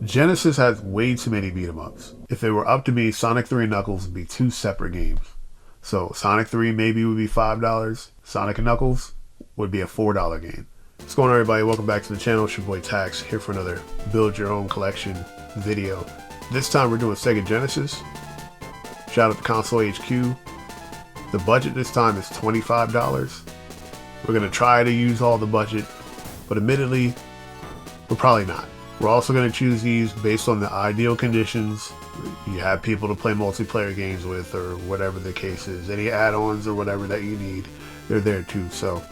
Genesis has way too many beat 'em ups. If it were up to me, Sonic 3 and Knuckles would be two separate games. So Sonic 3 maybe would be $5. Sonic and Knuckles would be a $4 game. What's going on, everybody? Welcome back to the channel. It's your boy Takz here for another build your own collection video. This time we're doing Sega Genesis. Shout out to Console HQ. The budget this time is $25. We're going to try to use all the budget, but admittedly, we're probably not. We're also going to choose these based on the ideal conditions. You have people to play multiplayer games with or whatever the case is. Any add-ons or whatever that you need, they're there too. So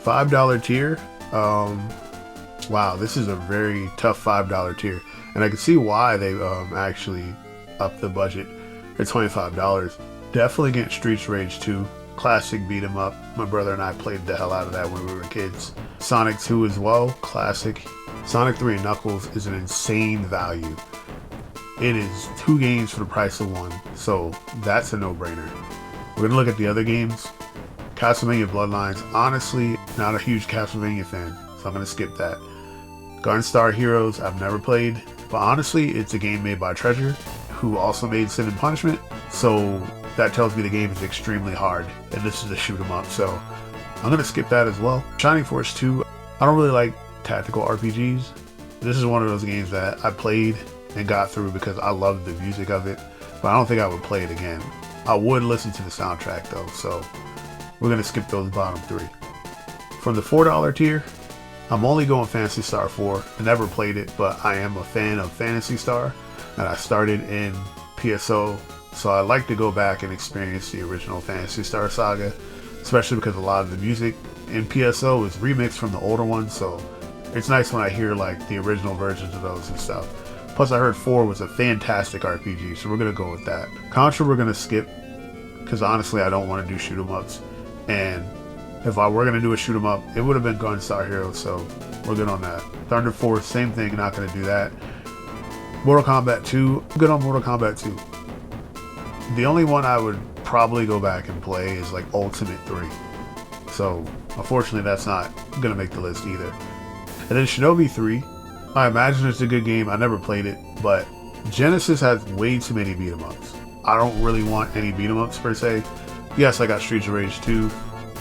$5 tier. Wow, this is a very tough $5 tier. And I can see why they actually upped the budget at $25. Definitely get Streets of Rage 2. Classic beat 'em up. My brother and I played the hell out of that when we were kids. Sonic 2 as well. Classic. Sonic 3 and Knuckles is an insane value. It is two games for the price of one, so that's a no-brainer. We're going to look at the other games. Castlevania Bloodlines, honestly, not a huge Castlevania fan, so I'm going to skip that. Gunstar Heroes, I've never played, but honestly, it's a game made by Treasure, who also made Sin and Punishment, so that tells me the game is extremely hard, and this is a shoot 'em up, so I'm going to skip that as well. Shining Force 2, I don't really like tactical RPGs. This is one of those games that I played and got through because I loved the music of it, but I don't think I would play it again. I would listen to the soundtrack though, so we're going to skip those bottom three. From the $4 tier, I'm only going Phantasy Star 4. I never played it, but I am a fan of Phantasy Star, and I started in PSO, so I like to go back and experience the original Phantasy Star saga, especially because a lot of the music in PSO is remixed from the older ones, so it's nice when I hear like the original versions of those and stuff. Plus I heard 4 was a fantastic RPG, so we're going to go with that. Contra we're going to skip, because honestly I don't want to do shoot 'em ups, and if I were going to do a shoot 'em up, it would have been Gunstar Heroes, so we're good on that. Thunder Force, same thing, not going to do that. Mortal Kombat 2, good on Mortal Kombat 2. The only one I would probably go back and play is like Ultimate 3. So unfortunately that's not going to make the list either. And then Shinobi 3, I imagine it's a good game. I never played it, but Genesis has way too many beat 'em ups. I don't really want any beat 'em ups per se. Yes, I got Streets of Rage 2,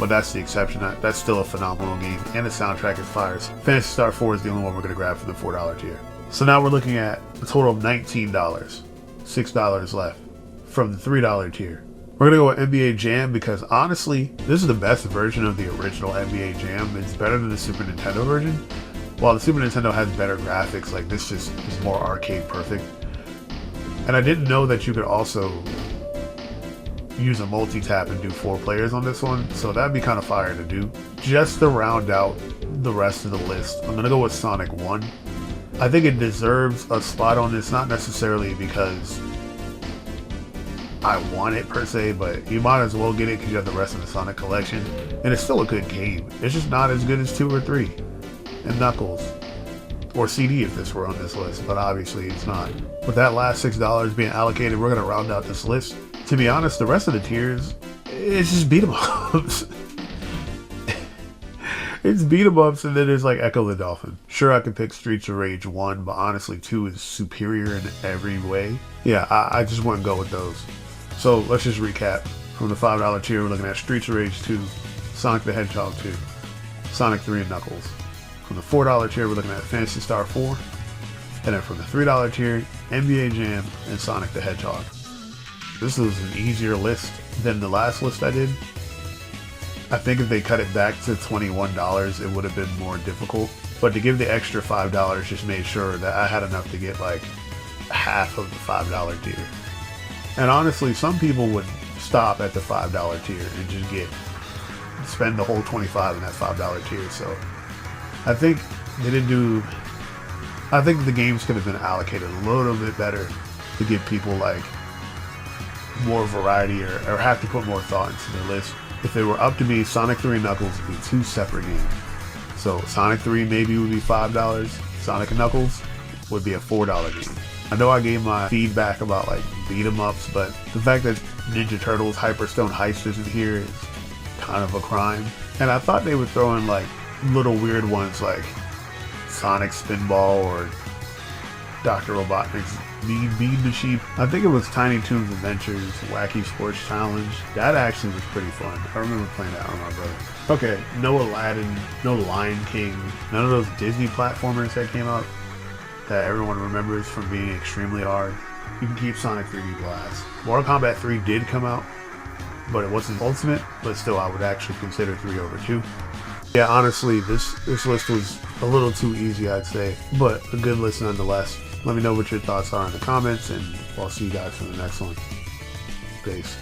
but that's the exception. That's still a phenomenal game, and the soundtrack is fire. Phantasy Star 4 is the only one we're going to grab for the $4 tier. So now we're looking at a total of $19, $6 left from the $3 tier. We're going to go with NBA Jam because honestly, this is the best version of the original NBA Jam. It's better than the Super Nintendo version. While the Super Nintendo has better graphics, like this just is more arcade perfect. And I didn't know that you could also use a multi-tap and do 4 players on this one, so that'd be kind of fire to do. Just to round out the rest of the list, I'm going to go with Sonic 1. I think it deserves a spot on this, not necessarily because I want it per se, but you might as well get it because you have the rest of the Sonic collection, and it's still a good game. It's just not as good as 2 or 3. And Knuckles, or CD if this were on this list, but obviously it's not. With that last $6 being allocated, we're going to round out this list. To be honest, the rest of the tiers, it's just beat 'em ups. It's beat 'em ups, and then there's like Echo the Dolphin. Sure, I could pick Streets of Rage 1, but honestly 2 is superior in every way. Yeah, I just wouldn't go with those. So let's just recap. From the $5 tier, we're looking at Streets of Rage 2, Sonic the Hedgehog 2, Sonic 3 and Knuckles. From the $4 tier, we're looking at Phantasy Star 4. And then from the $3 tier, NBA Jam and Sonic the Hedgehog. This was an easier list than the last list I did. I think if they cut it back to $21, it would have been more difficult. But to give the extra $5 just made sure that I had enough to get like half of the $5 tier. And honestly, some people would stop at the $5 tier and just spend the whole $25 in that $5 tier. So I think they didn't do. I think the games could have been allocated a little bit better to give people like more variety or have to put more thought into their list. If they were up to me, Sonic 3 and Knuckles would be 2 separate games. So Sonic 3 maybe would be $5. Sonic and Knuckles would be a $4 game. I know I gave my feedback about like beat 'em ups, but the fact that Ninja Turtles Hyperstone Heist isn't here is kind of a crime. And I thought they would throw in like little weird ones like Sonic Spinball or Dr. Robotnik's Mean Bean Machine. I think it was Tiny Toons Adventures Wacky Sports Challenge. That actually was pretty fun. I remember playing that with my brother. Okay, no Aladdin, no Lion King, none of those Disney platformers that came out that everyone remembers from being extremely hard. You can keep Sonic 3D Blast. Mortal Kombat 3 did come out, but it wasn't Ultimate, but still I would actually consider 3 over 2. Yeah, honestly, this list was a little too easy, I'd say, but a good list nonetheless. Let me know what your thoughts are in the comments, and I'll see you guys for the next one. Peace.